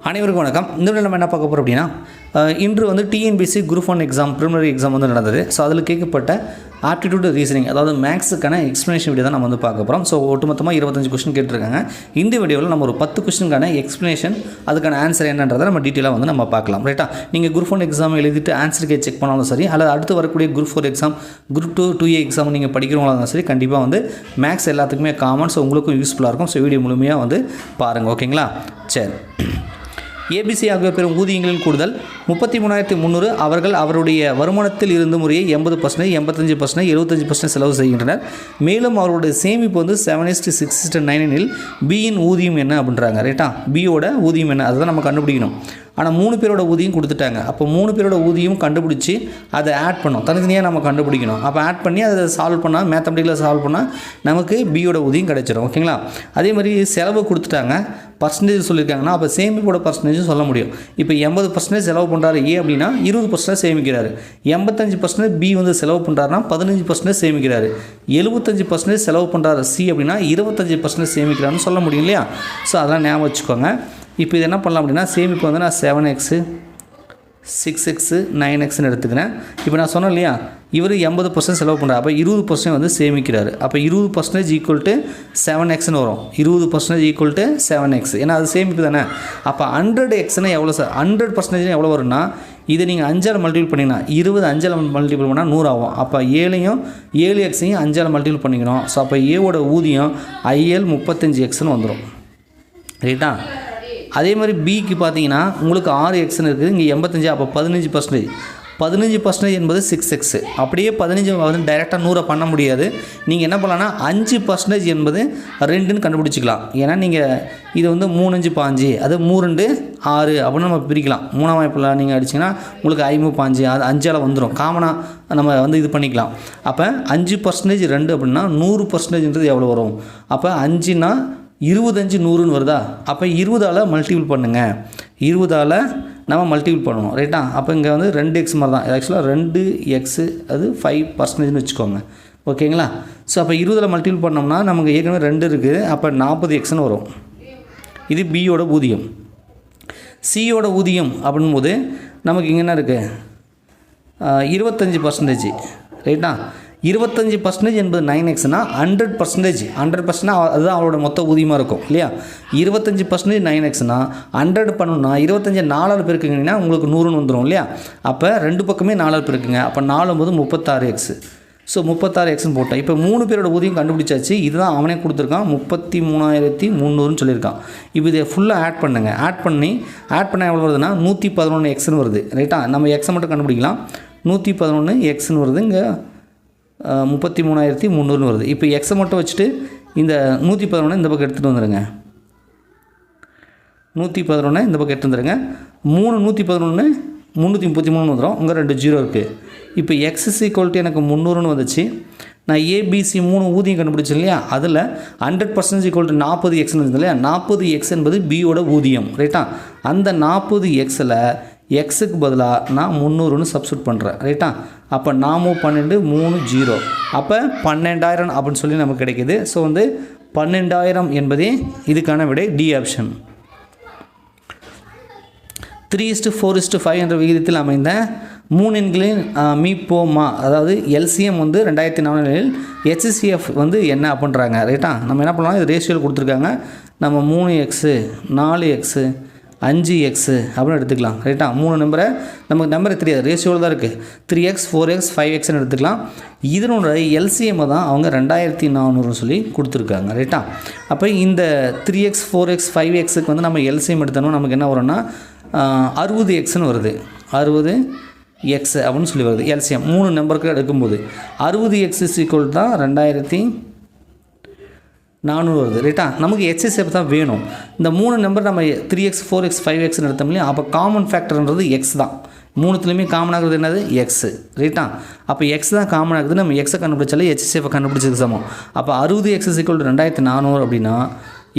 அனைவருக்கும் வணக்கம். இந்த வீடியோவில் நம்ம என்ன பார்க்க போகிறோம் அப்படின்னா, இன்று வந்து TNPSC group 1 exam preliminary exam வந்து நடந்தது. ஸோ அதில் கேட்கப்பட்ட ஆப்டிடியூட் ரீசனிங், அதாவது மேக்ஸுக்கான எக்ஸ்ப்ளனேஷன் வீடியோ தான் நம்ம வந்து பார்க்க போகிறோம். ஸோ ஒட்டுமொத்தமாக 25 கொஸ்டின் கேட்டிருக்காங்க. இந்த வீடியோவில் நம்ம ஒரு 10 கொஸ்டினுக்கான எக்ஸ்ப்ளனேஷன், அதுக்கான ஆன்சர் என்னன்றதை நம்ம டீட்டெயிலாக வந்து நம்ம பார்க்கலாம். ரைட்டா, நீங்கள் குரூப் 1 எக்ஸாம் எழுதிட்டு ஆன்சர் கே செக் பண்ணாலும் சரி, அல்லது அடுத்து வரக்கூடிய group 4 exam, group 2 2A exam நீங்கள் படிக்கிறவங்களா இருந்தாலும் சரி, கண்டிப்பாக வந்து மேக்ஸ் எல்லாத்துக்குமே காமன். ஸோ உங்களுக்கும் யூஸ்ஃபுல்லாக இருக்கும். ஸோ வீடியோ முழுமையாக வந்து பாருங்கள். ஓகேங்களா? சரி. ஏபிசி ஆகிய பெறும் ஊதியங்களின் கூடுதல் 33,300. அவர்கள் அவருடைய வருமானத்தில் இருந்து முறையே 80%, 85%, 75% செலவு செய்கின்றனர். மேலும் அவருடைய சேமிப்பு வந்து 7:6:9 பியின் ஊதியம் என்ன அப்படின்றாங்க. ரைட்டா, பியோட ஊதியம் என்ன, அதுதான் நம்ம கண்டுபிடிக்கணும். ஆனால் 3 பேரோட ஊதியம் கொடுத்துட்டாங்க. அப்போ 3 பேரோட ஊதியம் கண்டுபிடிச்சி அதை ஆட் பண்ணோம். தனித்தனியாக நம்ம கண்டுபிடிக்கணும். அப்போ ஆட் பண்ணி அதை சால்வ் பண்ணால், மேத்தமெட்டிக்கில் சால்வ் பண்ணால் நமக்கு பியோட ஊதியம் கிடைச்சிடும். ஓகேங்களா? அதே மாதிரி செலவு கொடுத்துட்டாங்க, பர்சன்டேஜ் சொல்லியிருக்காங்கன்னா அப்போ சேமிப்போட பர்சன்டேஜும் சொல்ல முடியும். இப்போ 80% செலவு பண்ணுறாரு ஏ அப்படின்னா 20% சேமிக்கிறாரு. 85% பி வந்து செலவு பண்ணுறாருன்னா 15% சேமிக்கிறாரு. 75% செலவு பண்ணுறாரு சி அப்படின்னா 25% சேமிக்கிறாருன்னு சொல்ல முடியும் இல்லையா? ஸோ அதெல்லாம் ஞாபகம் வச்சுக்கோங்க. இப்போ இது என்ன பண்ணலாம் அப்படின்னா, சேமிப்பு வந்து நான் 7x 6x 9xன்னு எடுத்துக்கிறேன். இப்போ நான் சொன்னேன் இல்லையா, இவர் 80% செலவு பண்ணுறாரு, அப்போ 20% வந்து சேமிக்கிறாரு. அப்போ 20% ஈக்குவல் டு 7xன்னு வரும். 20% ஈக்குவல் டு 7x, ஏன்னா அது சேமிப்பு தானே. அப்போ 100xன்னா எவ்வளோ சார்? 100% எவ்வளோ வரும்னா, இதை நீங்கள் 5ஆல் மல்டிபிள் பண்ணிங்கன்னா 20 5ஆல் மல்டிபிள் பண்ணால் 100 ஆகும். அப்போ 7xையும் 5ஆல் மல்டிபிள் பண்ணிக்கணும். ஸோ அப்போ ஏவோட ஊதியம் IL 35xன்னு வந்துடும். ரைட்டா? அதே மாதிரி பிக்கு பார்த்தீங்கன்னா உங்களுக்கு 6xன்னு இருக்குது, இங்கே 85, அப்போ 15%. 15% என்பது 6x. அப்படியே 15 வந்து டைரெக்டாக 100 பண்ண முடியாது. நீங்கள் என்ன பண்ணலான்னா 5% என்பது 2ன்னு கண்டுபிடிச்சிக்கலாம். ஏன்னா நீங்கள் இது வந்து 3 5 5, அது 3 2 6 அப்படின்னு நம்ம பிரிக்கலாம். 3ஆம் வாய்ப்பில் நீங்கள் அடிச்சிங்கன்னா உங்களுக்கு 5 5, அது 5ஆல் வந்துடும். காமனாக நம்ம வந்து இது பண்ணிக்கலாம். அப்போ 5% 2 அப்படின்னா 100%ன்றது எவ்வளோ வரும்? அப்போ 5னா 25 100ன்னு வருதா? அப்போ 20ஆல் மல்டிபிள் பண்ணுங்கள். 20ஆல் நம்ம மல்டிபிள் பண்ணணும். ரைட்டா? அப்போ இங்கே வந்து 2x மாதிரி தான். ஆக்சுவலாக 2x அது 5%ன்னு வச்சுக்கோங்க. ஓகேங்களா? ஸோ அப்போ 20ஆல் மல்டிபிள் பண்ணோம்னா நமக்கு ஏற்கனவே 2 இருக்குது. அப்போ 40xன்னு வரும். இது பியோட ஊதியம். சியோட ஊதியம் அப்படின்போது நமக்கு இங்கே என்ன இருக்குது? 25%. ரைட்டா? 25% என்பது 9xனா 100%. அதுதான் அவரோட மொத்த ஊதியமாக இருக்கும் இல்லையா? 25% 9xனா 100 பண்ணணும்னா 25 4ஆல் பெருக்குங்கன்னா உங்களுக்கு 100ன்னு வந்துடும் இல்லையா? அப்போ 2 பக்கமே 4ஆல் பெருக்குங்க. அப்போ 4 போது 36x. ஸோ 36xன்னு போட்டேன். இப்போ 3 பேரோட ஊதியம் கண்டுபிடிச்சாச்சு. இதுதான் அவனே கொடுத்துருக்கான், 33,300ன்னு சொல்லியிருக்கான். இப்போ இதை ஃபுல்லாக ஆட் பண்ணுங்கள். ஆட் பண்ணால் எவ்வளோ வருதுன்னா 111xன்னு வருது. ரைட்டா? நம்ம எக்ஸை மட்டும் கண்டுபிடிக்கலாம். 111xன்னு வருது. இங்கே 33,300ன்னு வருது. இப்போ எக்ஸை மட்டும் வச்சுட்டு இந்த 111 இந்த பக்கம் எடுத்துகிட்டு வந்துடுங்க. 111 இந்த பக்கம் எடுத்து வந்துடுங்க. 111 333 வந்துடும். உங்கள் 2 0 இருக்குது. இப்போ எக்ஸ் ஈக்குவல் எனக்கு 300ன்னு வந்துச்சு. நான் ஏபிசி 3 ஊதியம் கண்டுபிடிச்சேன் இல்லையா? அதில் 100% ஈக்குவல் டு 40xன்னு இருந்தது இல்லையா? 40x என்பது பியோட ஊதியம். ரைட்டா? அந்த 40xல் எக்ஸுக்கு பதிலாக நான் 300ன்னு சப்ஸ்டியூட் பண்ணுறேன். ரைட்டா? அப்போ 4 12 3 0, அப்போ 12,000 அப்படின்னு சொல்லி நமக்கு கிடைக்கிது. ஸோ வந்து 12,000 என்பதே இதுக்கான விடை, டி ஆப்ஷன். 3:4:5 என்ற விகிதத்தில் அமைந்த 3 எண்களின் மீப்போமா, அதாவது எல்சிஎம் வந்து 2004 HCF வந்து என்ன அப்படின்றாங்க. ரைட்டா? நம்ம என்ன பண்ணலாம், இது ரேஷியோவில் கொடுத்துருக்காங்க. நம்ம 3x 4x 5x அப்படின்னு எடுத்துக்கலாம். ரைட்டா? 3 நம்பரை நமக்கு நம்பரை தெரியாது, ரேஷியோவில் தான் இருக்குது. 3x 4x 5xன்னு எடுத்துக்கலாம். இதனோட எல்சிஎம்மை தான் அவங்க 2400 சொல்லி கொடுத்துருக்காங்க. ரைட்டா? அப்போ இந்த 3x 4x 5xக்கு வந்து நம்ம எல்சிஎம் எடுத்தோம்னா நமக்கு என்ன வரும்னா 60xன்னு வருது. 60x அப்படின்னு சொல்லி வருது எல்சிஎம். 3 நம்பருக்கு எடுக்கும்போது 60x ஈக்குவல் தான் 2400 வருது. ரைட்டா? நமக்கு HCF தான் வேணும். இந்த 3 நம்பர் நம்ம 3x 4x 5xன்னு எடுத்தோம் இல்லையா? அப்போ காமன் ஃபேக்டர்ன்றது எக்ஸ் தான். 3த்துலேயுமே காமனாகிறது என்னது? எக்ஸு. ரைட்டா? அப்போ எக்ஸ் தான் காமனாகுது. நம்ம எக்ஸை கண்டுபிடிச்சாலே HCF கண்டுபிடிச்சதுக்கு சமம். அப்போ 60x ஈக்குவல் டு 2400 அப்படின்னா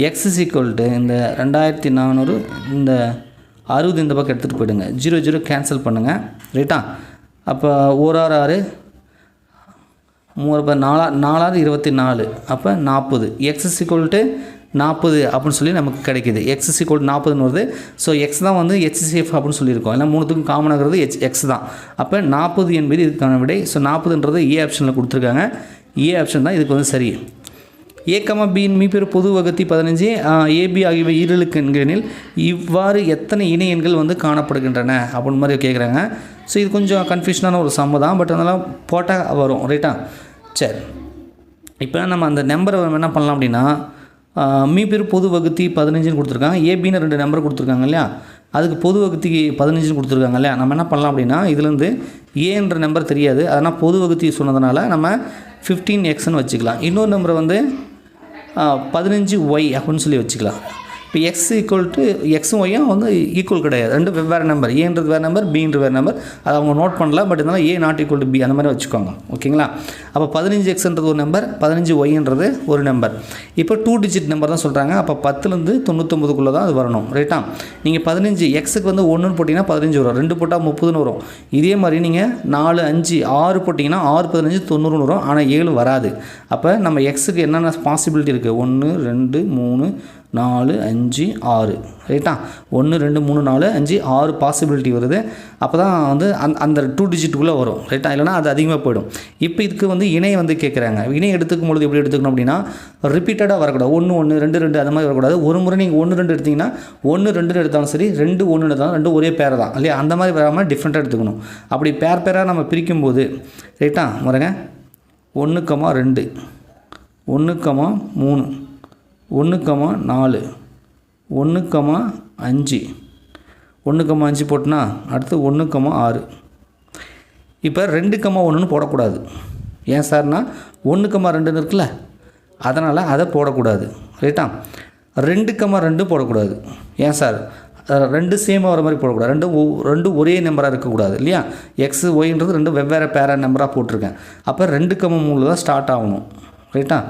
எக்ஸ் ஈக்குவல் டு இந்த 2400, இந்த 60 இந்த பக்கம் எடுத்துகிட்டு போயிடுங்க. 0 0 கேன்சல் பண்ணுங்கள். ரைட்டா? அப்போ 1 6 6 3 4 4 24, அப்போ 40. எக்ஸ் ஈக்குவல் டு 40 அப்படின்னு சொல்லி நமக்கு கிடைக்கிது. x = 40ன்னு வருது. ஸோ எக்ஸ் தான் வந்து HCF அப்படின்னு சொல்லியிருக்கோம். ஏன்னா மூணுத்துக்கும் காமனாகிறது எக்ஸ் தான். அப்போ 40 என்பது இதுக்கான விடை. ஸோ 40ன்றது ஏ ஆப்ஷனில் கொடுத்துருக்காங்க. ஏ ஆப்ஷன் தான் இதுக்கு வந்து சரி. A, Bயின் மீப்பெரு பொது வகுத்தி 15 AB ஆகியவை ஈரலுக்கு எண்களில் இவ்வாறு எத்தனை இணை எண்கள் வந்து காணப்படுகின்றன அப்படின்னு மாதிரி கேட்குறாங்க. ஸோ இது கொஞ்சம் கன்ஃபியூஷனான ஒரு சம்ம தான். பட் அதெல்லாம் போட்டால் வரும். ரைட்டா? சரி, இப்போ நம்ம அந்த நம்பரை என்ன பண்ணலாம் அப்படின்னா, மீப்பெரு பொது வகுத்தி 15ன்னு கொடுத்துருக்காங்க. ஏபின்னு 2 நம்பர் கொடுத்துருக்காங்க இல்லையா, அதுக்கு பொது வகுத்திக்கு 15ன்னு கொடுத்துருக்காங்க இல்லையா. நம்ம என்ன பண்ணலாம் அப்படின்னா, இதுலேருந்து ஏன்ற நம்பர் தெரியாது, அதனால் பொது வகுத்தி சொன்னதுனால நம்ம 15xன்னு வச்சுக்கலாம். இன்னொரு நம்பரை வந்து 15y அப்படின்னு சொல்லி வச்சுக்கலாம். இப்போ எக்ஸும் ஒய்யும் வந்து ஈக்குவல் கிடையாது, ரெண்டு வெவ்வேறு நம்பர். ஏன்றது வேறு நம்பர், பின்றது வேறு நம்பர். அதை அவங்க நோட் பண்ணல. பட் இருந்தாலும் ஏ ≠ பி அந்த மாதிரி வச்சுக்கோங்க. ஓகேங்களா? அப்போ 15xன்றது ஒரு நம்பர், 15yன்றது ஒரு நம்பர். இப்போ 2 டிஜிட் நம்பர் தான் சொல்கிறாங்க. அப்போ 10லேருந்து 99க்குள்ளே தான் அது வரணும். ரைட்டா? நீங்கள் 15 எக்ஸுக்கு வந்து 1ன்னு போட்டிங்கன்னா 15 வரும், 2 போட்டால் 30ன்னு வரும். இதே மாதிரி நீங்கள் 4, 5, 6 போட்டிங்கன்னா 6, 15, 90ன்னு வரும். ஆனால் 7 வராது. அப்போ நம்ம எக்ஸுக்கு என்னென்ன பாசிபிலிட்டி இருக்குது? 1, 2, 3, 4, 5, 6. ரைட்டா? 1, 2, 3, 4, 5, 6 பாசிபிலிட்டி வருது. அப்போ தான் வந்து அந்த 2 டிஜிட்டுக்குள்ளே வரும். ரைட்டா? இல்லைனா அது அதிகமாக போயிடும். இப்போ இதுக்கு வந்து இணை வந்து கேட்குறாங்க. இணை எடுத்துக்கும் பொழுது எப்படி எடுத்துக்கணும் அப்படின்னா, ரிப்பீட்டடாக வரக்கூடாது. 1, 1, 2, 2 அது மாதிரி வரக்கூடாது. ஒரு முறை நீங்கள் 1, 2 எடுத்திங்கன்னா 1, 2 எடுத்தாலும் சரி, 2, 1 எடுத்தாலும் 2 ஒரே பேர் தான் இல்லையா? அந்த மாதிரி வராமல் டிஃப்ரெண்ட்டாக எடுத்துக்கணும். அப்படி பேராக நம்ம பிரிக்கும்போது, ரைட்டா வரங்க, 1, 2, 1, 3, 1, 4, 1, 5, 1, 5 போட்டுனா அடுத்து 1, 6. இப்போ 2, 1ன்னு போடக்கூடாது. ஏன் சார்னா 1, 2ன்னு இருக்குல்ல, அதனால் அதை போடக்கூடாது. ரைட்டா? 2, 2 போடக்கூடாது. ஏன் சார்? 2 சேமாக வர மாதிரி போடக்கூடாது. ரெண்டு ஒரே நம்பராக இருக்கக்கூடாது இல்லையா? எக்ஸ் ஒய்ன்றது 2 வெவ்வேறு பேரா நம்பராக போட்டிருக்கேன். அப்போ 2, 3 தான் ஸ்டார்ட் ஆகணும். ரைட்டா?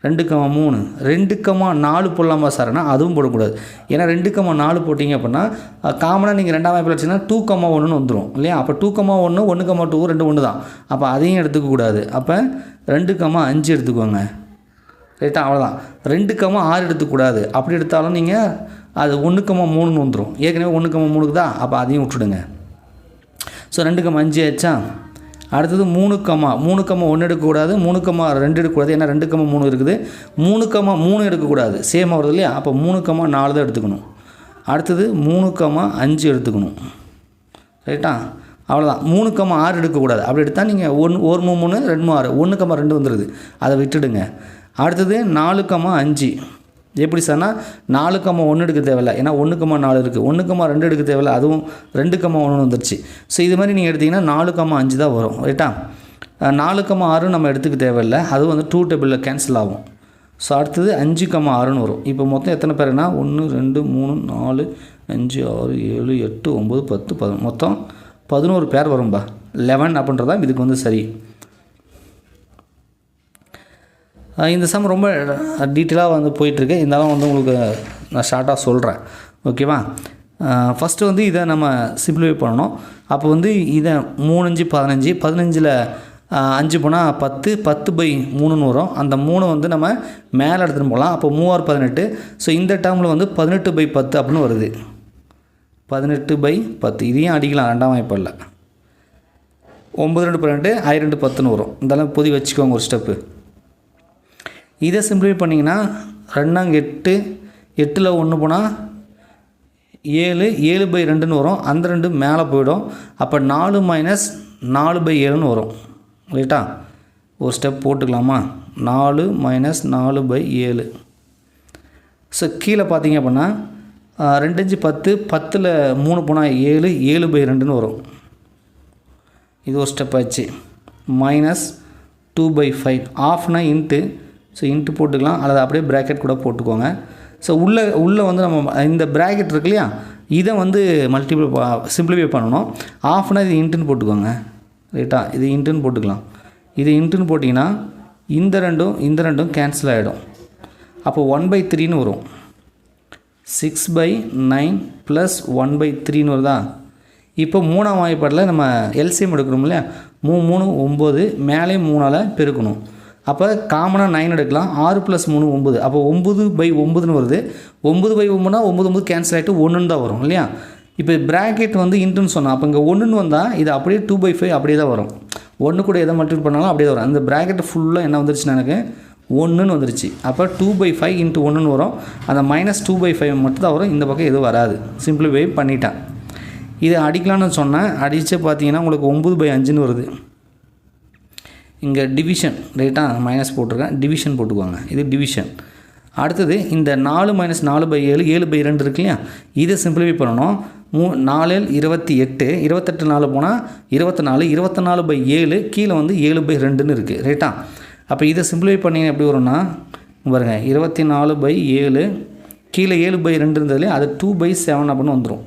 2, 3, 2, 4 போடலாமா சார்னா அதுவும் போடக்கூடாது. ஏன்னா 2, 4 போட்டிங்க அப்படின்னா காமனாக நீங்கள் 2ஆம் வாய்ப்பில் வச்சிங்கன்னா 2, 1ன்னு வந்துடும் இல்லையா? அப்போ 2, 1, 1, 2 2 1 தான். அப்போ அதையும் எடுத்துக்கக்கூடாது. அப்போ 2, 5 எடுத்துக்கோங்க. ரைட்டா? அவ்வளோதான். 2, 6 எடுத்துக்கூடாது. அப்படி எடுத்தாலும் நீங்கள் அது 1, 3ன்னு வந்துடும். ஏற்கனவே 1, 3க்கு தான். அப்போ அதையும் விட்டுடுங்க. ஸோ 2, 5 ஆச்சா? அடுத்தது 3, 1 எடுக்கக்கூடாது, 3, 2 எடுக்கக்கூடாது. ஏன்னா 2, 3 இருக்குது. 3, 3 எடுக்கக்கூடாது, சேமாக வருது இல்லையா? அப்போ 3, 4 தான் எடுத்துக்கணும். அடுத்தது 3, 5 எடுத்துக்கணும். ரைட்டா? அவ்வளோதான். 3, 6 எடுக்கக்கூடாது. அப்படி எடுத்தால் நீங்கள் 1, 3, 2, 6, 1, 2 வந்துடுது. அதை விட்டுடுங்க. அடுத்தது 4, 5. எப்படி சார்னா 4, 1 எடுக்க தேவையில்லை. ஏன்னா 1, 4 இருக்குது. 1, 2 எடுக்க தேவையில்லை. அதுவும் 2, 1 வந்துருச்சு. ஸோ இது மாதிரி நீங்கள் எடுத்திங்கன்னா 4, 5 தான் வரும். ரைட்டா? 4, 6 நம்ம எடுத்துக்க தேவையில்லை. அதுவும் வந்து 2 டேபிளில் கேன்சல் ஆகும். ஸோ அடுத்தது 5, 6ன்னு வரும். இப்போ மொத்தம் எத்தனை பேருனா 1, 2, 3, 4, 5, 6, 7, 8, 9, 10, 11 மொத்தம் 11 பேர் வரும்பா. 11 அப்படின்றதான் இதுக்கு வந்து சரி. இந்த சம் ரொம்ப டீட்டெயிலாக வந்து போயிட்டுருக்கு. இருந்தாலும் வந்து உங்களுக்கு நான் ஷார்ட்டாக சொல்கிறேன். ஓகேவா? ஃபஸ்ட்டு வந்து இதை நம்ம சிம்பிளிஃபை பண்ணணும். அப்போ வந்து இதை 3, 5, 15, 15ல் 5 போனால் 10, 10/3ன்னு வரும். அந்த 3 வந்து நம்ம மேலே எடுத்துகிட்டு போகலாம். அப்போ 3, 6, 18. ஸோ இந்த டேர்மில் வந்து 18/10 அப்படின்னு வருது. 18/10 இதையும் அடிக்கலாம் 2ஆம் வாய்ப்பில். 9, 2, 12, 1, 2, 10ன்னு வரும். இதெல்லாம் பொதி வச்சுக்கோங்க ஒரு ஸ்டெப்பு. இதை சிம்பிளிஃபை பண்ணிங்கன்னா 2, 8, 8ல் 1 போனால் 7, 7/2ன்னு வரும். அந்த 2 மேலே போயிடும். அப்போ 4 - 4/7ன்னு வரும். ரைட்டா? ஒரு ஸ்டெப் போட்டுக்கலாமா? 4 - 4/7. ஸோ கீழே பார்த்தீங்க அப்படின்னா 2, 5, 10, 10ல் 3 போனால் 7, 7/2ன்னு வரும். இது ஒரு ஸ்டெப் ஆச்சு. -2/5. ஆஃப்னா இன்ட்டு. ஸோ இன்ட்டு போட்டுக்கலாம், அல்லது அப்படியே ப்ராக்கெட் கூட போட்டுக்கோங்க. ஸோ உள்ளே வந்து நம்ம இந்த ப்ராக்கெட் இருக்கு இல்லையா, இதை வந்து சிம்பிளிஃபை பண்ணணும். ஆஃப்னா இது இன்ட்டுன்னு போட்டுக்கோங்க. ரைட்டா? இது இன்ட்டுன்னு போட்டுக்கலாம். இது இன்ட்டுன்னு போட்டிங்கன்னா இந்த ரெண்டும் கேன்சல் ஆகிடும். அப்போ 1/3ன்னு வரும். 6/9 + 1/3ன்னு வருதா? இப்போ 3ஆம் வாய்ப்பாடில் நம்ம எல்சிஎம் எடுக்கணும் இல்லையா? 3, 3, 9 மேலே 3ஆல் பெருக்கணும். அப்போ காமனாக 9 எடுக்கலாம். 6 + 3 9. அப்போ 9/9ன்னு வருது. 9/9னா 9 கேன்சல் ஆகிட்டு 1ன்னு தான் வரும் இல்லையா? இப்போ ப்ராக்கெட் வந்து இன்ட்டுன்னு சொன்னால் அப்போ இங்கே 1ன்னு வந்தால் இது அப்படியே 2/5 அப்படியே தான் வரும். 1 கூட எதை மல்டிபிள் பண்ணாலும் அப்படியே வரும். அந்த ப்ராக்கெட் ஃபுல்லாக என்ன வந்துருச்சுன்னா எனக்கு 1ன்னு வந்துருச்சு. அப்போ 2/5 × 1ன்னு வரும். அந்த -2/5 மட்டும் தான் வரும். இந்த பக்கம் எதுவும் வராது. சிம்பிளிஃபை பண்ணிட்டேன். இதை அடிக்கலான்னு சொன்னேன். அடித்து பார்த்தீங்கன்னா உங்களுக்கு 9/5ன்னு வருது. இங்கே டிவிஷன் ரைட்டா மைனஸ் போட்டிருக்கேன். டிவிஷன் போட்டுக்குவாங்க. இது டிவிஷன். அடுத்தது இந்த 4 - 4/7 7/2 இருக்கு இல்லையா? இதை சிம்பிளிஃபை பண்ணணும். 4 28 28 4 போனால் 24 24/7 கீழே வந்து 7/2ன்னு இருக்குது ரைட்டா? அப்போ இதை சிம்பிளிஃபை பண்ணிங்க எப்படி வரும்னா பாருங்கள் 24/7 கீழே 7/2 இருந்ததுலேயே அது 2/7 அப்படின்னு வந்துடும்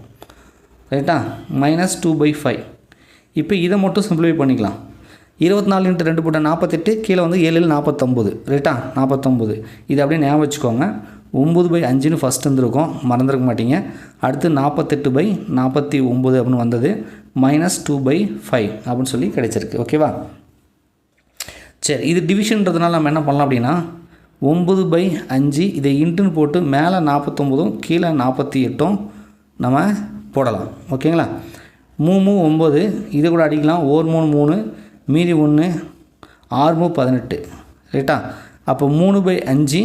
ரைட்டா? -2/5. இப்போ இதை மட்டும் சிம்பிளிஃபை பண்ணிக்கலாம். 24 × 2 போட்டால் 48 கீழே வந்து 7 49 ரைட்டா? 49. இது அப்படியே ஞாபகம் வச்சுக்கோங்க. 9/5ன்னு ஃபஸ்ட் வந்துருக்கும், மறந்துருக்க மாட்டீங்க. அடுத்து 48/49 அப்படின்னு வந்தது. -2/5 அப்படின்னு சொல்லி கிடைச்சிருக்கு. ஓகேவா? சரி, இது டிவிஷன்றதுனால நம்ம என்ன பண்ணலாம் அப்படின்னா 9/5 இதை இன்ட்டுன்னு போட்டு மேலே 49 கீழே 48 நம்ம போடலாம். ஓகேங்களா? 3 9 இதை கூட அடிக்கலாம். 1 3 3 மீதி 1 6 18 ரைட்டா? அப்போ 3/5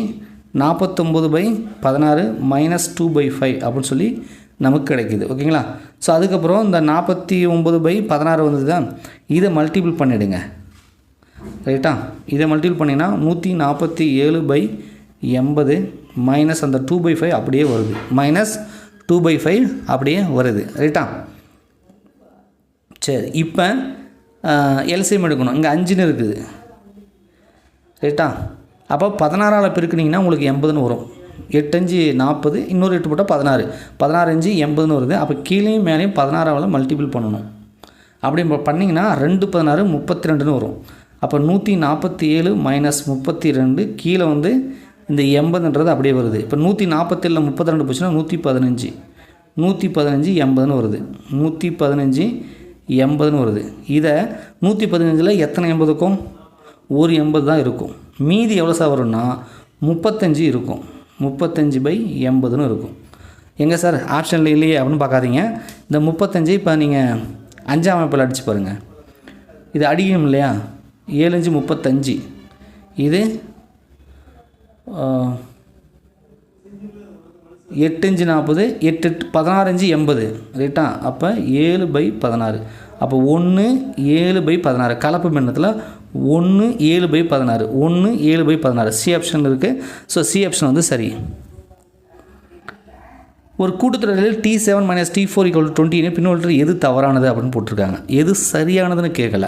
49/16 -2/5 அப்படின்னு சொல்லி நமக்கு கிடைக்கிது. ஓகேங்களா? ஸோ அதுக்கப்புறம் இந்த 49/16 வந்தது தான், இதை மல்டிபிள் பண்ணிவிடுங்க ரைட்டா? இதை மல்டிபிள் பண்ணிங்கன்னா 147/80 மைனஸ் அந்த 2/5 அப்படியே வருது. -2/5 அப்படியே வருது ரைட்டா? சரி, இப்போ எல்சிஎம் எடுக்கணும். இங்கே 5ன்னு இருக்குது ரைட்டா? அப்போ 16ஆல் பெருக்குனிங்கன்னா உங்களுக்கு 80ன்னு வரும். 8 5 40 இன்னொரு 8 போட்டால் 16 16 5 80ன்னு வருது. அப்போ கீழேயும் மேலேயும் 16ஆல் மல்டிபிள் பண்ணணும். அப்படி பண்ணிங்கன்னா 2 16 32ன்னு வரும். அப்போ 147 - 32 கீழே வந்து இந்த 80ன்றது அப்படியே வருது. இப்போ 147 32 போச்சுன்னா 115 115 80ன்னு வருது. 115 80ன்னு வருது. இதை 115ல் எத்தனை 80க்கும் ஒரு 80 தான் இருக்கும். மீதி எவ்வளோ சார் வரும்னா 35 இருக்கும். 35/80ன்னு இருக்கும். எங்கே சார் ஆப்ஷனில் இல்லையே அப்படின்னு பார்க்காதீங்க. இந்த 35 இப்போ நீங்கள் 5ஆம் அமைப்பில் அடித்து பாருங்கள். இது அடிக்கணும் இல்லையா? 7 5 35 இது 8 5 40 8 16 5 80 ரைட்டா? அப்போ 7/16. அப்போ 1 7/16 கலப்பு பின்னத்தில் 1 7/16 1 7/16 சி ஆப்ஷன் இருக்குது. ஸோ சி ஆப்ஷன் வந்து சரி. ஒரு கூட்டுத்தொடரில் T7 - T4 = 20 பின்னொன்று எது தவறானது அப்படின்னு போட்டிருக்காங்க. எது சரியானதுன்னு கேட்கல,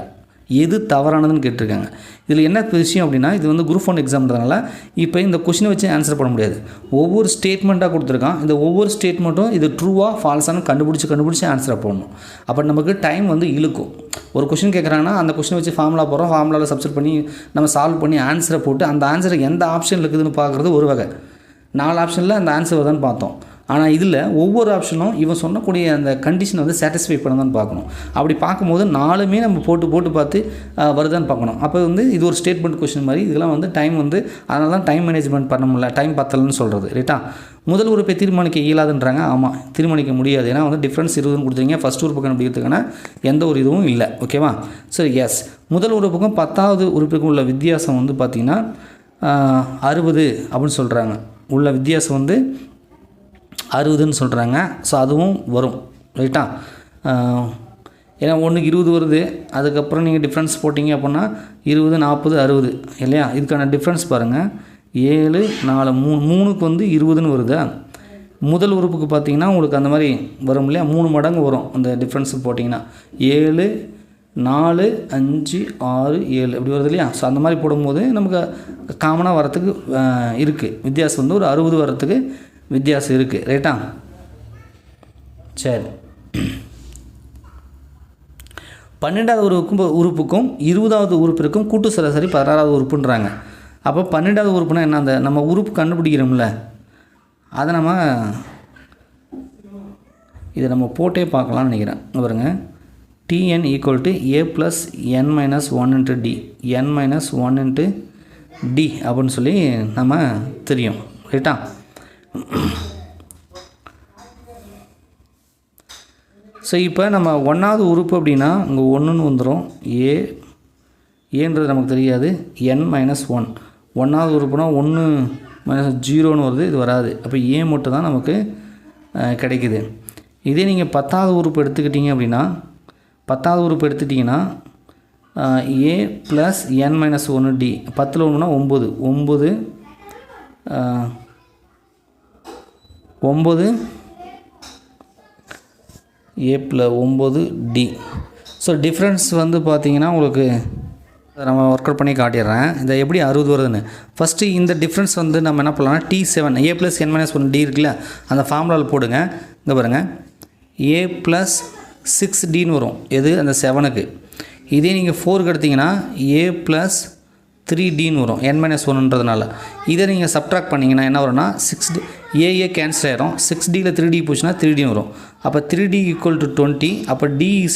எது தவறானதுன்னு கேட்டிருக்காங்க. இதில் என்ன விஷயம் அப்படின்னா, இது வந்து குரூப் 1 எக்ஸாம்ன்றதுனால இப்போ இந்த கொஷினை வச்சு ஆன்சர் பண்ண முடியாது. ஒவ்வொரு ஸ்டேட்மெண்ட்டாக கொடுத்துருக்கான். இந்த ஒவ்வொரு ஸ்டேட்மெண்ட்டும் இது ட்ரூவாக ஃபால்ஸானு கண்டுபிடிச்சி ஆன்சரை போடணும். அப்போ நமக்கு டைம் வந்து இழுக்கும். ஒரு கொஷின் கேட்குறாங்கன்னா அந்த கொஷினை வச்சு ஃபார்முலா போடுறோம், ஃபார்முலாவில் சப்ஸ்டிட் பண்ணி நம்ம சால்வ் பண்ணி ஆன்சரை போட்டு அந்த ஆன்சரை எந்த ஆப்ஷன் இருக்குதுன்னு பார்க்குறது ஒரு வகை. 4 ஆப்ஷனில் அந்த ஆன்சர் வருதான்னு பார்த்தோம். ஆனால் இதில் ஒவ்வொரு ஆப்ஷனும் இவன் சொன்னக்கூடிய அந்த கண்டிஷனை வந்து சாட்டிஸ்ஃபை பண்ணதான்னு பார்க்கணும். அப்படி பார்க்கும்போது 4மே நம்ம போட்டு பார்த்து வருதான்னு பார்க்கணும். அப்போ வந்து இது ஒரு ஸ்டேட்மெண்ட் கொஷின் மாதிரி. இதெல்லாம் வந்து டைம் வந்து அதனால தான் டைம் மேனேஜ்மெண்ட் பண்ண முடியல, டைம் பத்தலன்னு சொல்கிறது ரைட்டா? முதல் உறுப்பை தீர்மானிக்க இயலாதுன்றாங்க. ஆமாம், தீர்மானிக்க முடியாது. ஏன்னா வந்து டிஃப்ரென்ஸ் 20ன்னு கொடுத்துருங்க. ஃபஸ்ட் உறுப்பு கண்டுபிடிக்கிறதுக்கான எந்த ஒரு இதுவும் இல்லை. ஓகேவா? சரி, எஸ். முதல் உறுப்புக்கும் 10வது உறுப்புக்கும் உள்ள வித்தியாசம் வந்து பார்த்திங்கன்னா 60 அப்படின்னு சொல்கிறாங்க. உள்ள வித்தியாசம் வந்து 60ன்னு சொல்கிறாங்க. ஸோ அதுவும் வரும் ரைட்டா? ஏன்னா 1க்கு 20 வருது. அதுக்கப்புறம் நீங்கள் டிஃப்ரென்ஸ் போட்டிங்க அப்படின்னா 20 40 60 இல்லையா? இதுக்கான டிஃப்ரென்ஸ் பாருங்கள். 7 4 3க்கு வந்து 20ன்னு வருதா? முதல் உறுப்புக்கு பார்த்தீங்கன்னா உங்களுக்கு அந்த மாதிரி வரும் இல்லையா? 3 மடங்கு வரும் அந்த டிஃப்ரென்ஸு போட்டிங்கன்னா. 7 4 5 6 7 இப்படி வருது இல்லையா? ஸோ அந்த மாதிரி போடும்போது நமக்கு காமனாக வரத்துக்கு இருக்குது. வித்தியாசம் வந்து ஒரு 60 வரத்துக்கு வித்தியாசம் இருக்குது ரைட்டா? சரி, 12வது உறுப்புக்கும் 20வது உறுப்பிற்கும் கூட்டு சராசரி 16வது உறுப்புன்றாங்க. அப்போ 12வது உறுப்புனா என்ன? அந்த நம்ம உறுப்பு கண்டுபிடிக்கிறோம்ல, அதை இதை நம்ம போட்டே பார்க்கலாம்னு நினைக்கிறேன். பாருங்க, Tn = A + n - 1 × D n - 1 × D அப்படின்னு சொல்லி நம்ம தெரியும். ரைட்டா? ஸோ இப்போ நம்ம ஒன்றாவது உறுப்பு அப்படின்னா இங்கே ஒன்றுன்னு வந்துடும். ஏன்றது நமக்கு தெரியாது. n-1 ஒன்றாவது உறுப்புனா 1 - 0ன்னு வருது, இது வராது. அப்போ ஏ மட்டும் தான் நமக்கு கிடைக்குது. இதே நீங்கள் 10வது உறுப்பு எடுத்துக்கிட்டிங்க அப்படின்னா 10வது உறுப்பு எடுத்துட்டிங்கன்னா a + n-1d 10ல் 1னா 9 a + 9d. So difference வந்து பார்த்திங்கன்னா உங்களுக்கு நம்ம ஒர்க் அவுட் பண்ணி காட்டிடுறேன். இதை எப்படி 60 வருதுன்னு. ஃபஸ்ட்டு இந்த டிஃப்ரென்ஸ் வந்து நம்ம என்ன பண்ணலாம்னா T7 a + n-1d இருக்குல்ல, அந்த ஃபார்முலாவில் போடுங்க. இங்கே பாருங்கள், a + 6dன்னு வரும். எது? அந்த 7க்கு. இதே நீங்கள் 4க்கு எடுத்திங்கன்னா a + 3dன்னு வரும், n-1ன்றதுனால. இதை நீங்கள் சப்ட்ராக்ட் பண்ணிங்கன்னா என்ன வரும்னா 6d ஏ கேன்சல் ஆகிடும். 6dயில் 3d போச்சுன்னா 3dன்னு வரும். அப்போ 3d = 20. அப்போ d =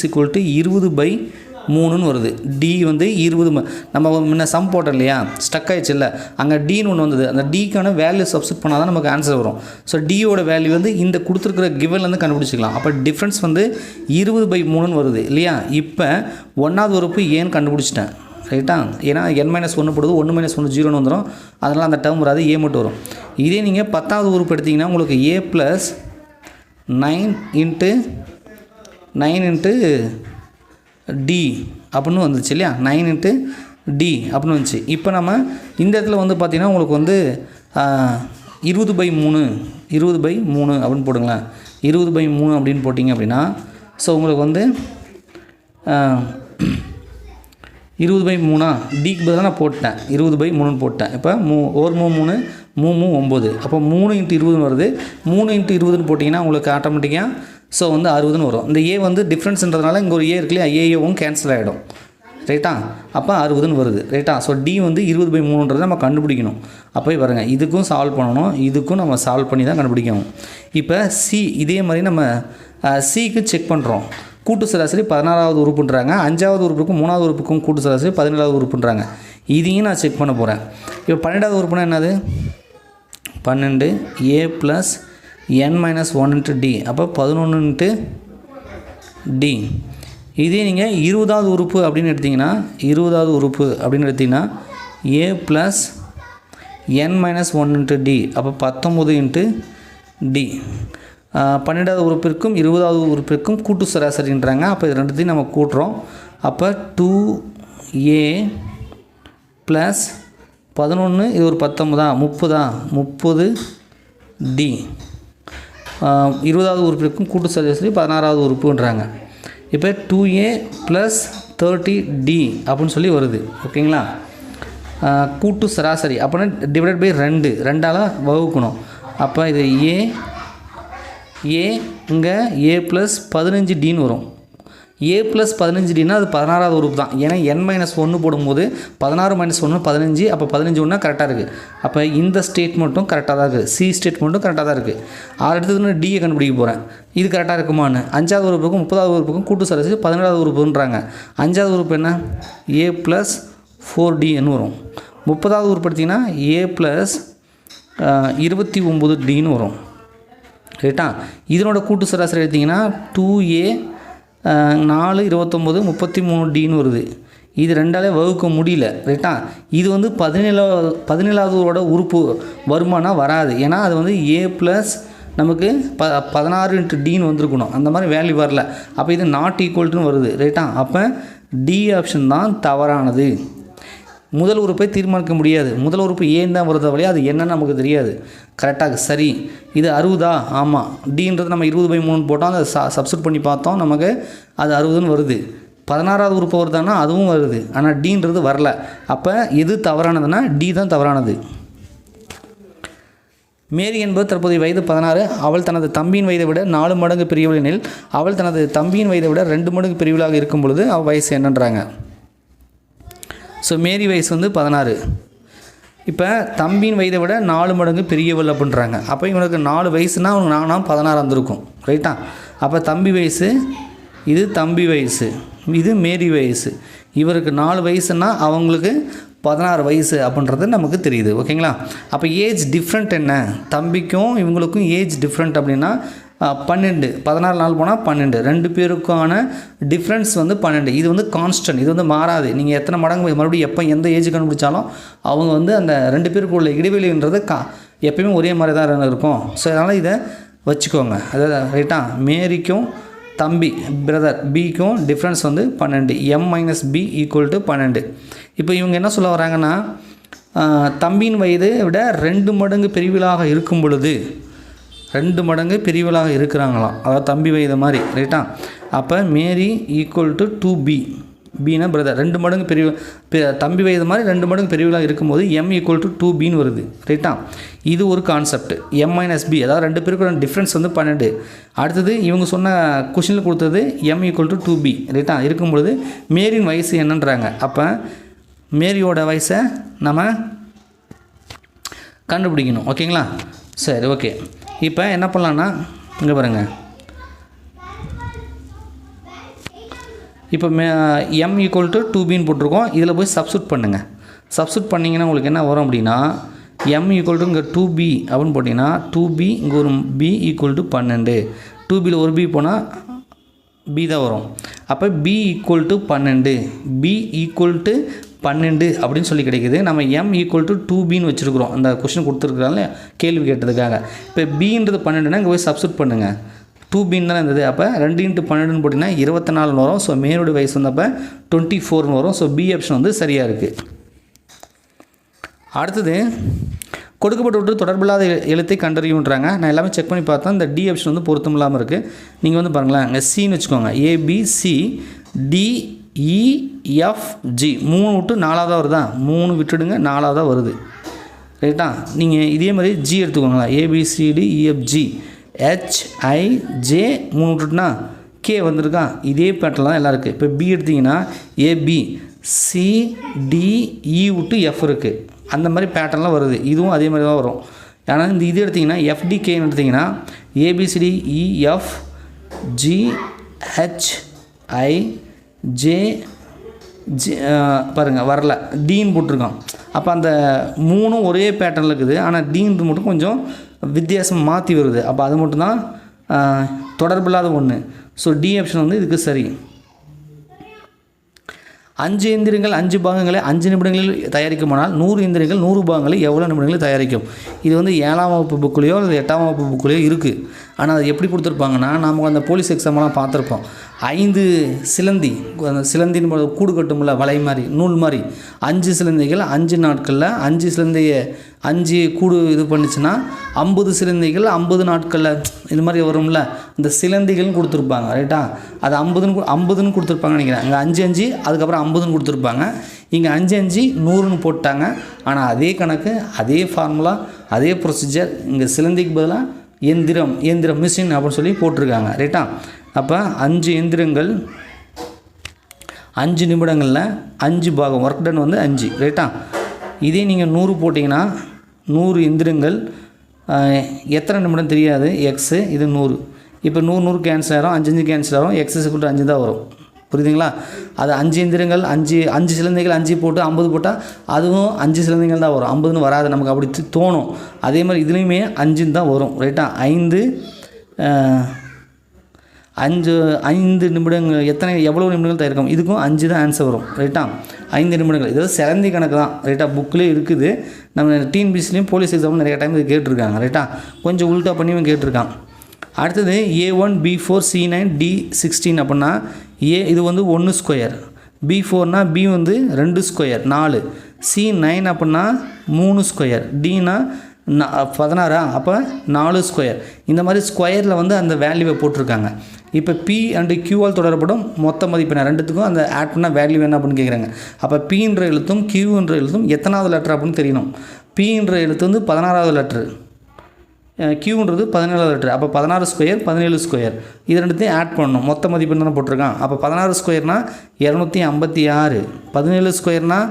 20/3ன்னு வருது. d வந்து 20. நம்ம முன்ன சம் போட்டோம் இல்லையா, ஸ்டக் ஆகிடுச்சு இல்லை, அங்கே டின்னு ஒன்று வந்தது. அந்த டிக்கான வேல்யூ சப்ஸ்டிட் பண்ணால் தான் நமக்கு ஆன்சர் வரும். ஸோ டியோட வேல்யூ வந்து இந்த கொடுத்துருக்குற கிவன்லேருந்து கண்டுபிடிச்சிக்கலாம். அப்போ டிஃப்ரென்ஸ் வந்து 20/3ன்னு வருது இல்லையா. இப்போ ஒன்றாவது உறுப்பு ஏன்னு கண்டுபிடிச்சிட்டேன். ரைட்டா? ஏன்னா n-1 போடுது, 1 - 1 0ன்னு வந்துடும். அதனால் அந்த டேர்ம் வராது, ஏ மட்டும் வரும். இதே நீங்கள் 10வது உறுப்பு எடுத்திங்கன்னா உங்களுக்கு a + 9 × 9 × d அப்படின்னு வந்துச்சு இல்லையா. 9 × d அப்படின்னு வந்துச்சு. இப்போ நம்ம இந்த இடத்துல வந்து பார்த்திங்கன்னா உங்களுக்கு வந்து 20/3 அப்படின்னு போடுங்களேன். 20/3 அப்படின்னு போட்டிங்க அப்படின்னா ஸோ உங்களுக்கு வந்து 20/3 டிக்கு பதிலாக நான் போட்டேன், 20/3ன்னு போட்டேன். இப்போ 1 3 9. அப்போ 3 × 20ன்னு வருது. 3 × 20ன்னு போட்டிங்கன்னா உங்களுக்கு ஆட்டோமேட்டிக்காக ஸோ வந்து 60ன்னு வரும். இந்த ஏ வந்து டிஃப்ரென்ஸ்ன்றதுனால இங்கே ஒரு ஏ இருக்கு இல்லையா, ஏவும் கேன்சல் ஆகிடும். ரைட்டா? அப்போ 60ன்னு வருது. ரைட்டா? ஸோ டி வந்து 20/3ன்றதை நம்ம கண்டுபிடிக்கணும். அப்போ பாருங்க, இதுக்கும் சால்வ் பண்ணணும், இதுக்கும் நம்ம சால்வ் பண்ணி தான் கண்டுபிடிக்கணும். இப்போ சி இதே மாதிரி நம்ம சிக்கு செக் பண்ணுறோம். கூட்டு சராசரி 16வது உறுப்புன்றாங்க. 5வது உறுப்புக்கும் 3வது உறுப்புக்கும் கூட்டு சராசரி 17வது உறுப்புன்றாங்க. இதையும் நான் செக் பண்ண போகிறேன். இப்போ 12வது உறுப்புனா என்னது? 12 a + n-1 × d. அப்போ 11 × d. இதே நீங்கள் 20வது உறுப்பு அப்படின்னு எடுத்திங்கன்னா 20வது உறுப்பு அப்படின்னு எடுத்திங்கன்னா a + n-1 × d. அப்போ 19 × d. 12வது உறுப்பிற்கும் 20வது உறுப்பிற்கும் கூட்டு சராசரின்றாங்க. அப்போ இது ரெண்டுத்தையும் நம்ம கூட்டுறோம். அப்போ 2a + 11 இது ஒரு 19 30d. 20வது உறுப்பிற்கும் கூட்டு சராசரி 16வது உறுப்புன்றாங்க. இப்போ 2a + 30d அப்படின்னு சொல்லி வருது. ஓகேங்களா? கூட்டு சராசரி அப்படின்னா ÷ 2ஆல் வகுக்கணும். அப்போ இது இங்கே a + 15dன்னு வரும். a + 15dனா அது 16வது உறுப்பு தான். ஏன்னா n-1 போடும்போது 16 - 1 15. அப்போ 15 ஒன்றா கரெக்டாக இருக்குது. அப்போ இந்த ஸ்டேட்மெண்ட்டும் கரெக்டாக தான் இருக்குது. சி ஸ்டேட்மெண்ட்டும் கரெக்டாக தான் இருக்குது. அடுத்தது டியை கண்டுபிடிக்க போகிறேன். இது கரெக்டாக இருக்குமான்னு. 5வது உறுப்புக்கும் 30வது உறுப்புக்கும் கூட்டு சராசரி 17வது உறுப்புன்றாங்க. 5வது உறுப்பு என்ன? a + 4dன்னு வரும். 30வது உறுப்பு எடுத்திங்கன்னா a + 29dன்னு வரும். ரைட்டா? இதனோட கூட்டு சராசரி எடுத்திங்கன்னா 2a 4 29 33dன்னு வருது. இது 2ஆலே வகுக்க முடியல. ரைட்டா? இது வந்து 17வது உறுப்பு வருமானா வராது. ஏன்னா அது வந்து a + நமக்கு 16 × dன்னு வந்திருக்கணும். அந்த மாதிரி வேல்யூ வரல. அப்போ இது நாட் ஈக்குவல்ட்டுன்னு வருது. ரைட்டா? அப்போ டி ஆப்ஷன் தான் தவறானது. முதல் உறுப்பை தீர்மானிக்க முடியாது. முதல் உறுப்பு ஏன் தான் வருது வழியா, அது என்னன்னு நமக்கு தெரியாது. கரெக்டாக சரி. இது 60? ஆமாம். டின்றது நம்ம 20/3 போட்டோம், அதை சப்ஸ்டிட் பண்ணி பார்த்தோம், நமக்கு அது 60ன்னு வருது. 16வது உறுப்பு வருதானா அதுவும் வருது. ஆனால் டின்றது வரல. அப்போ எது தவறானதுன்னா டி தான் தவறானது. மேரி என்பது தற்போதைய வயது 16. அவள் தனது தம்பியின் வயதை விட 4 மடங்கு பெரியவள் எனில் அவள் தனது தம்பியின் வயதை விட 2 மடங்கு பெரியவளாக இருக்கும் பொழுது அவள் வயசு என்னன்றாங்க. ஸோ மேரி வயசு வந்து 16. இப்போ தம்பியின் வயதை விட 4 மடங்கு பெரியவள் அப்படின்றாங்க. அப்போ இவனுக்கு 4 வயசுனா அவனுக்கு 16 வந்திருக்கும். ரைட்டா? அப்போ தம்பி வயசு, இது தம்பி வயசு, இது மேரி வயசு. இவருக்கு 4 வயசுன்னா அவங்களுக்கு 16 வயசு அப்படின்றது நமக்கு தெரியுது. ஓகேங்களா? அப்போ ஏஜ் டிஃப்ரெண்ட் என்ன, தம்பிக்கும் இவங்களுக்கும் ஏஜ் டிஃப்ரெண்ட் அப்படின்னா 12, 14 நாள் போனால் 12, 2 பேருக்கான டிஃப்ரென்ஸ் வந்து 12. இது வந்து கான்ஸ்டன்ட், இது வந்து மாறாது. நீங்கள் எத்தனை மடங்கு மறுபடியும் எப்போ எந்த ஏஜ் கண்டுபிடிச்சாலும் அவங்க வந்து அந்த 2 பேருக்கு உள்ள இடைவெளின்றது எப்பயுமே ஒரே மாதிரி தான் இருக்கும். ஸோ அதனால் இதை வச்சுக்கோங்க. அதாவது ரைட்டா, மேரிக்கும் தம்பி பிரதர் பிக்கும் டிஃப்ரென்ஸ் வந்து 12, m-b = 12. இப்போ இவங்க என்ன சொல்ல வராங்கன்னா, தம்பியின் வயதை விட 2 மடங்கு பெரியவளாக இருக்கும் பொழுது 2 மடங்கு பெரியவளாக இருக்கிறாங்களாம், அதாவது தம்பி வயது மாதிரி. ரைட்டா? அப்போ மேரி = 2b, பின்னா பிரதர், 2 மடங்கு தம்பி வயது மாதிரி 2 மடங்கு பெரியவளாக இருக்கும்போது m = 2bன்னு வருது. ரைட்டா? இது ஒரு கான்செப்ட். m-b அதாவது 2 பேருக்கு டிஃப்ரென்ஸ் வந்து 12. அடுத்தது இவங்க சொன்ன கொஷினில் கொடுத்தது m = 2b. ரைட்டா? இருக்கும்பொழுது மேரியின் வயசு என்னன்றாங்க. அப்போ மேரியோட வயசை நம்ம கண்டுபிடிக்கணும். ஓகேங்களா? சரி, ஓகே. இப்போ என்ன பண்ணலான்னா, இங்கே பாருங்கள், இப்போ m = 2bன்னு போட்டிருக்கோம். இதில் போய் சப்ஸ்டியூட் பண்ணுங்கள். சப்ஸ்டியூட் பண்ணிங்கன்னா உங்களுக்கு என்ன வரும் அப்படின்னா, m = இங்கே 2b அப்படின்னு போட்டிங்கன்னா 2b, இங்கே ஒரு b = 12. 2bயில் ஒரு b போனால் b தான் வரும். அப்போ b = 12, b = 12 அப்படின்னு சொல்லி கிடைக்குது. நம்ம m = 2bன்னு வச்சுருக்குறோம், அந்த கொஷின் கொடுத்துருக்குறாங்க கேள்வி கேட்டதுக்காக. இப்போ bன்றது 12னா இங்கே போய் சப்ஸ்டியூட் பண்ணுங்கள். 2bன்னு தான் இருந்தது. அப்போ 2 × 12ன்னு போட்டிங்கன்னா 24 வரும். ஸோ மேரோட வயசு வந்து அப்போ 24ன்னு வரும். ஸோ பி ஆப்ஷன் வந்து சரியாக இருக்குது. அடுத்தது கொடுக்கப்பட்ட தொடர்பில்லாத எழுத்தை கண்டறியுன்றாங்க. நான் எல்லாமே செக் பண்ணி பார்த்தா இந்த டி ஆப்ஷன் வந்து பொருத்தம் இல்லாமல் இருக்குது. நீங்கள் வந்து பாருங்களேன், இங்கே சின்னு வச்சுக்கோங்க, ABCDEFG 3 விட்டு 4ஆவதாக வருதா, 3 விட்டுடுங்க 4ஆவதாக வருது. ரைட்டா? நீங்கள் இதே மாதிரி ஜி எடுத்துக்கோங்களா, ABCDEFG HIJ 3 விட்டுட்டுனா கே வந்திருக்கா, இதே பேட்டர்ன் தான் எல்லாம் இருக்குது. இப்போ பி எடுத்திங்கன்னா ABCDE விட்டு F இருக்குது, அந்த மாதிரி பேட்டர்ன்லாம் வருது. இதுவும் அதே மாதிரி தான் வரும். ஏன்னா இந்த இது எடுத்திங்கன்னா FDKன்னு எடுத்திங்கன்னா ABCDEFGHIJ பாருங்கள் வரல, டீன்னு போட்டிருக்கோம். அப்போ அந்த 3 ஒரே பேட்டர்னில் இருக்குது, ஆனால் டீன்றது மட்டும் கொஞ்சம் வித்தியாசம் மாற்றி வருது. அப்போ அது மட்டும்தான் தொடர்பில்லாத ஒன்று. ஸோ டி ஆப்ஷன் வந்து இதுக்கு சரி. 5 எந்திரங்கள் 5 பாகங்களை 5 நிமிடங்களில் தயாரிக்குமானால் 100 எந்திரங்கள் 100 பாகங்களை எவ்வளோ நிமிடங்களில் தயாரிக்கும்? இது வந்து 7ஆம் வகுப்பு புக்குலேயோ அல்லது 8ஆம் வகுப்பு புக்குலேயோ இருக்குது. ஆனால் அது எப்படி கொடுத்துருப்பாங்கன்னா, நம்ம அந்த போலீஸ் எக்ஸாம்லாம் பார்த்துருப்போம். 5 சிலந்தி, அந்த சிலந்தின்னு கூடு கட்டும்ல, வலை மாதிரி நூல் மாதிரி, 5 சிலந்தைகள் 5 நாட்களில் 5 சிலந்தையை 5 கூடு இது பண்ணிச்சுன்னா 50 சிலந்தைகள் 50 நாட்களில் இது மாதிரி வரும்ல, இந்த சிலந்திகள்னு கொடுத்துருப்பாங்க. ரைட்டா? அது 50ன்னு கொடுத்துருப்பாங்கன்னு நினைக்கிறேன். அங்கே 5 அதுக்கப்புறம் 50ன்னு கொடுத்துருப்பாங்க. இங்கே 5 100ன்னு போட்டாங்க. ஆனால் அதே கணக்கு, அதே ஃபார்முலா, அதே ப்ரொசீஜர். இங்கே சிலந்திக்கு பதிலாக இயந்திரம் மிஷின் அப்படின்னு சொல்லி போட்டிருக்காங்க. ரைட்டா? அப்போ 5 எந்திரங்கள் 5 நிமிடங்களில் 5 பாகம், ஒர்க் டன் வந்து 5. ரைட்டா? இதே நீங்கள் 100 போட்டிங்கன்னா 100 எந்திரங்கள் எத்தனை நிமிடம் தெரியாது, எக்ஸு, இது 100. இப்போ 100 கேன்சல் ஆகிரும், 5 கேன்சல் ஆகிரும், எக்ஸ் = 5 தான் வரும். புரியுதுங்களா? அது 5 எந்திரங்கள் 5 சிலந்தைகள் 5 போட்டு 50 போட்டால் அதுவும் 5 சிலந்தைகள் தான் வரும், 50ன்னு வராது. நமக்கு அப்படி தோணும். அதே மாதிரி இதுலேயுமே 5 தான் வரும். ரைட்டா? 5 நிமிடங்கள் எவ்வளோ நிமிடங்கள் தயாரிக்கும்? இதுக்கும் 5 தான் ஆன்சர் வரும். ரைட்டா? 5 நிமிடங்கள். இதாவது சிலந்தி கணக்கு தான். ரைட்டா? புக்கிலே இருக்குது. நம்ம டிஎன்பிசிலையும் போலீஸ் எக்ஸாமும் நிறைய டைம் இது கேட்டிருக்காங்க. ரைட்டா? கொஞ்சம் உல்ட்டா பண்ணியும் கேட்டிருக்காங்க. அடுத்தது A1 B4 C9 D16 அப்படின்னா இது வந்து 1 ஸ்கொயர், B4னா B வந்து 2 ஸ்கொயர் 4, C9 அப்படின்னா 3 ஸ்கொயர், Dனா 16, அப்போ 4 ஸ்கொயர். இந்த மாதிரி ஸ்கொயரில் வந்து அந்த வேல்யூவை போட்டிருக்காங்க. இப்போ P அண்டு Qவால் தொடரப்படும் மொத்த மதிப்பெண் ரெண்டுத்துக்கும் அந்த ஆட் பண்ணால் வேல்யூ என்ன அப்படின்னு கேட்குறாங்க. அப்போ Pன்ற எழுத்தும் Qன்ற எழுத்தும் எத்தனாவது லெட்டர் அப்படின்னு தெரியணும். Pன்ற எழுத்து வந்து 16வது லெட்ரு, Qன்றது 17வது லெட்ரு. அப்போ 16 ஸ்கொயர் 17 ஸ்கொயர், இது ரெண்டுத்தையும் ஆட் பண்ணணும். மொத்த மதிப்பெண் தானே போட்டிருக்கான். அப்போ 16 ஸ்கொயர்னால் 256, 17 ஸ்கொயர்னால்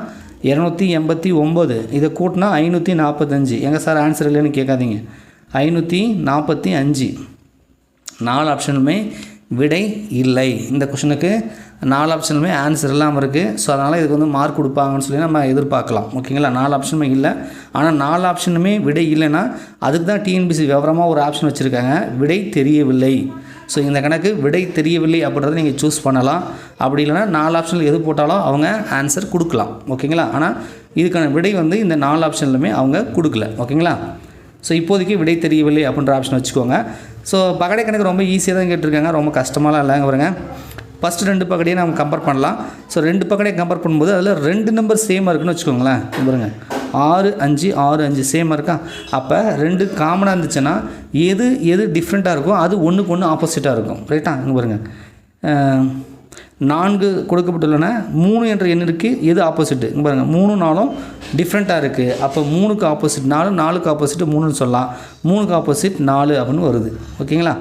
289, இதை கூட்டினா 545. எங்கே சார் ஆன்சர் இல்லைன்னு கேட்காதீங்க, 545. 4 ஆப்ஷனுமே விடை இல்லை. இந்த கொஷனுக்கு 4 ஆப்ஷனுமே ஆன்சர் இல்லாமல் இருக்குது. ஸோ அதனால் இதுக்கு வந்து மார்க் கொடுப்பாங்கன்னு சொல்லி நம்ம எதிர்பார்க்கலாம். ஓகேங்களா, 4 ஆப்ஷனுமே இல்லை. ஆனால் 4 ஆப்ஷனுமே விடை இல்லைன்னா அதுக்கு தான் டிஎன்பிசி விவரமாக ஒரு ஆப்ஷன் வச்சுருக்காங்க, விடை தெரியவில்லை. ஸோ இந்த கணக்கு விடை தெரியவில்லை அப்படின்றத நீங்கள் சூஸ் பண்ணலாம். அப்படி இல்லைனா 4 ஆப்ஷனில் எது போட்டாலும் அவங்க ஆன்சர் கொடுக்கலாம். ஓகேங்களா, ஆனால் இதுக்கான விடை வந்து இந்த 4 ஆப்ஷன்லையுமே அவங்க கொடுக்கல. ஓகேங்களா, ஸோ இப்போதைக்கு விடை தெரியவில்லை அப்படின்ற ஆப்ஷன் வச்சுக்கோங்க. ஸோ பகடை கணக்கு ரொம்ப ஈஸியாக தான் கேட்டிருக்காங்க, ரொம்ப கஷ்டமாலாம் இல்லைங்க. பாருங்க, ஃபஸ்ட்டு 2 பகடையை நம்ம கம்பேர் பண்ணலாம். ஸோ 2 பகடையை கம்பேர் பண்ணும்போது அதில் 2 நம்பர் சேமாக இருக்குன்னு வச்சுக்கோங்களேன். பாருங்க 6 5 6 5 சேமாக இருக்கா. அப்போ 2 காமனாக இருந்துச்சுன்னா எது டிஃப்ரெண்ட்டாக இருக்கும் அது ஒன்றுக்கு ஒன்று ஆப்போசிட்டாக இருக்கும். ரைட்டா, இங்கே பாருங்கள் 4 கொடுக்கப்பட்டுள்ளன, 3 என்ற எண் இருக்குது, எது ஆப்போசிட்டு இங்கே பாருங்கள் 3 4 டிஃப்ரெண்ட்டாக இருக்குது. அப்போ 3க்கு ஆப்போசிட் 4, 4க்கு ஆப்போசிட் 3ன்னு சொல்லலாம், 3க்கு ஆப்போசிட் 4 அப்படின்னு வருது. ஓகேங்களா,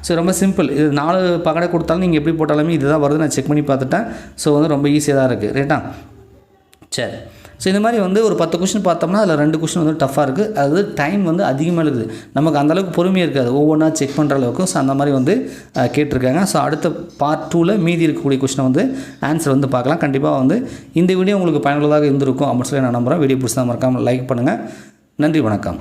ஸோ ரொம்ப சிம்பிள். இது 4 பகடை கொடுத்தாலும் நீங்கள் எப்படி போட்டாலுமே இதுதான் வருது, நான் செக் பண்ணி பார்த்துட்டேன். ஸோ வந்து ரொம்ப ஈஸியாக தான் இருக்குது. ரைட்டா, சரி. ஸோ இந்த மாதிரி வந்து ஒரு 10 கொஷின் பார்த்தோம்னா அதில் 2 கொஷின் வந்து டஃப்பாக இருக்குது. அது டைம் வந்து அதிகமாக இருக்குது, நமக்கு அந்தளவுக்கு பொறுமையாக இருக்காது ஒவ்வொன்றா செக் பண்ணுற அளவுக்கு. ஸோ அந்த மாதிரி வந்து கேட்டிருக்காங்க. ஸோ அடுத்த பார்ட் 2ல் மீதி இருக்கக்கூடிய கொஷினை வந்து ஆன்சர் வந்து பார்க்கலாம். கண்டிப்பாக வந்து இந்த வீடியோ உங்களுக்கு பயனுள்ளதாக இருந்திருக்கும் அப்படின்னு சொல்லி நான் நம்புகிறேன். வீடியோ பிடிச்சா மறக்காமல் லைக் பண்ணுங்கள். நன்றி, வணக்கம்.